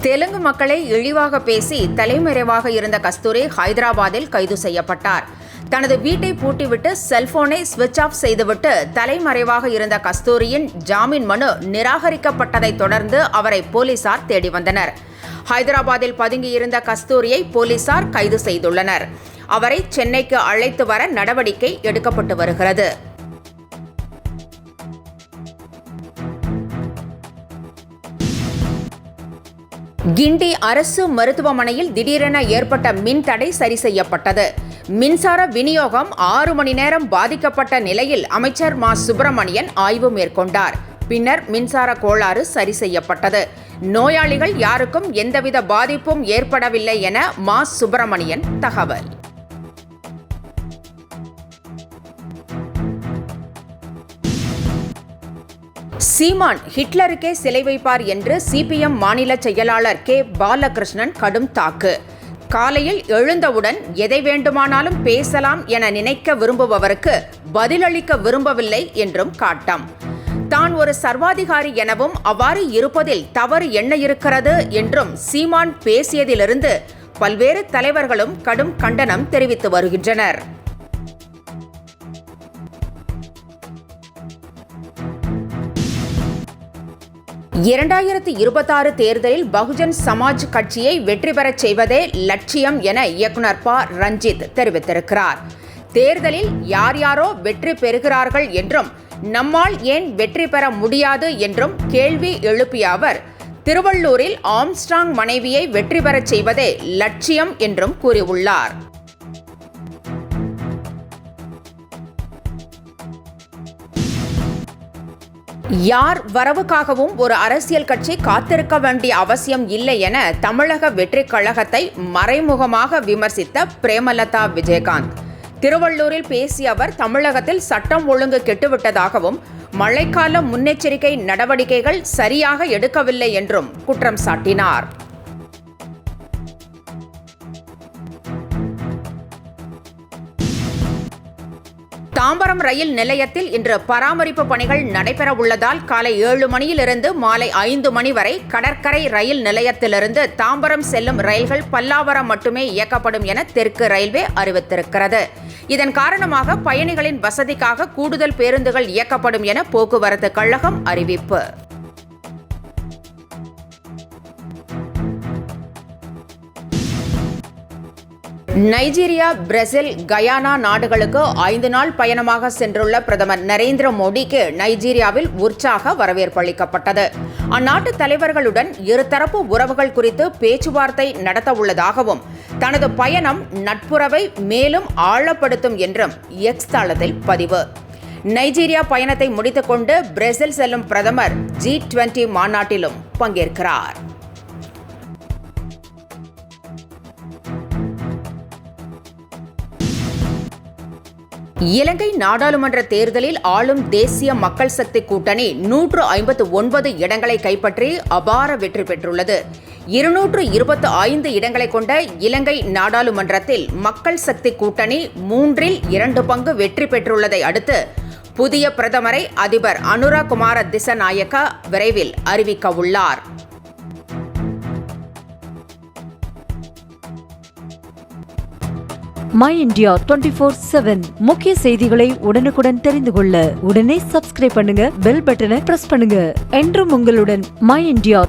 தெலுங்கு மக்களை இழிவாக பேசி தலைமறைவாக இருந்த கஸ்தூரி ஹைதராபாத்தில் கைது செய்யப்பட்டார். தனது வீட்டை பூட்டிவிட்டு செல்போனை சுவிட்ச் ஆஃப் செய்துவிட்டு தலைமறைவாக இருந்த கஸ்தூரியின் ஜாமீன் மனு நிராகரிக்கப்பட்டதைத் தொடர்ந்து அவரை போலீசார் தேடி வந்தனர். ஹைதராபாத்தில் பதுங்கியிருந்த கஸ்தூரியை போலீசார் கைது செய்துள்ளனர். அவரை சென்னைக்கு அழைத்து வர நடவடிக்கை எடுக்கப்பட்டு வருகிறது. கிண்டி அரசு மருத்துவமனையில் திடீரென ஏற்பட்ட மின் தடை சரி செய்யப்பட்டது. மின்சார விநியோகம் 6 மணி நேரம் பாதிக்கப்பட்ட நிலையில் அமைச்சர் மா. சுப்பிரமணியன் ஆய்வு மேற்கொண்டார். பின்னர் மின்சார கோளாறு சரி செய்யப்பட்டது. நோயாளிகள் யாருக்கும் எந்தவித பாதிப்பும் ஏற்படவில்லை என மா. சுப்பிரமணியன் தகவல். சீமான் ஹிட்லருக்கே சிலை வைப்பார் என்று சிபிஎம் மாநில செயலாளர் கே. பாலகிருஷ்ணன் கடும் தாக்கு. காலையில் எழுந்தவுடன் எதை வேண்டுமானாலும் பேசலாம் என நினைக்க விரும்புபவருக்கு பதிலளிக்க விரும்பவில்லை என்றும் காட்டம். தான் ஒரு சர்வாதிகாரி எனவும் அவ்வாறு இருப்பதில் தவறு என்ன இருக்கிறது என்றும் சீமான் பேசியதிலிருந்து பல்வேறு தலைவர்களும் கடும் கண்டனம் தெரிவித்து வருகின்றனர். இரண்டாயிரத்து 26 தேர்தலில் பகுஜன் சமாஜ் கட்சியை வெற்றி பெறச் செய்வதே லட்சியம் என இயக்குனர் ப. ரஞ்சித் தெரிவித்திருக்கிறார். தேர்தலில் யார் யாரோ வெற்றி பெறுகிறார்கள் என்றும் நம்மால் ஏன் வெற்றி பெற முடியாது என்றும் கேள்வி எழுப்பிய அவர், திருவள்ளூரில் ஆம்ஸ்ட்ராங் மனைவியை வெற்றி பெறச் செய்வதே லட்சியம் என்றும் கூறியுள்ளார். யார் வரவுக்காகவும் ஒரு அரசியல் கட்சி காத்திருக்க வேண்டிய அவசியம் இல்லை என தமிழக வெற்றிக் கழகத்தை மறைமுகமாக விமர்சித்த பிரேமலதா விஜயகாந்த். திருவள்ளூரில் பேசிய அவர், தமிழகத்தில் சட்டம் ஒழுங்கு கெட்டுவிட்டதாகவும் மழைக்கால முன்னெச்சரிக்கை நடவடிக்கைகள் சரியாக எடுக்கவில்லை என்றும் குற்றம் சாட்டினார். தாம்பரம் ரயில் நிலையத்தில் இன்று பராமரிப்பு பணிகள் நடைபெறவுள்ளதால் காலை 7 மணியிலிருந்து மாலை 5 மணி வரை கடற்கரை ரயில் நிலையத்திலிருந்து தாம்பரம் செல்லும் ரயில்கள் பல்லாவரம் மட்டுமே இயக்கப்படும் என தெற்கு ரயில்வே அறிவித்திருக்கிறது. இதன் காரணமாக பயணிகளின் வசதிக்காக கூடுதல் பேருந்துகள் இயக்கப்படும் என போக்குவரத்து கழகம் அறிவிப்பு. நைஜீரியா, பிரேசில், கயானா நாடுகளுக்கு 5 நாள் பயணமாக சென்றுள்ள பிரதமர் நரேந்திர மோடிக்கு நைஜீரியாவில் உற்சாக வரவேற்பு அளிக்கப்பட்டது. அந்நாட்டு தலைவர்களுடன் இருதரப்பு உறவுகள் குறித்து பேச்சுவார்த்தை நடத்தவுள்ளதாகவும் தனது பயணம் நட்புறவை மேலும் ஆழப்படுத்தும் என்றும் எக்ஸ் தளத்தில் பதிவு. நைஜீரியா பயணத்தை முடித்துக்கொண்டு பிரேசில் செல்லும் பிரதமர் G20 மாநாட்டிலும் பங்கேற்கிறார். இலங்கை நாடாளுமன்ற தேர்தலில் ஆளும் தேசிய மக்கள் சக்தி கூட்டணி 159 இடங்களை கைப்பற்றி அபார வெற்றி பெற்றுள்ளது. 225 இடங்களை கொண்ட இலங்கை நாடாளுமன்றத்தில் மக்கள் சக்தி கூட்டணி 2 பங்கு வெற்றி பெற்றுள்ளதை அடுத்து புதிய பிரதமரை அதிபர் அனுரா குமார திசநாயக்க விரைவில் அறிவிக்க உள்ளார். மை இந்தியா 24/7 முக்கிய செய்திகளை உடனுக்குடன் தெரிந்து கொள்ள உடனே சப்ஸ்கிரைப் பண்ணுங்க, பெல் பட்டனை பிரஸ் பண்ணுங்க. என்றும் உங்களுடன் மை இந்தியா.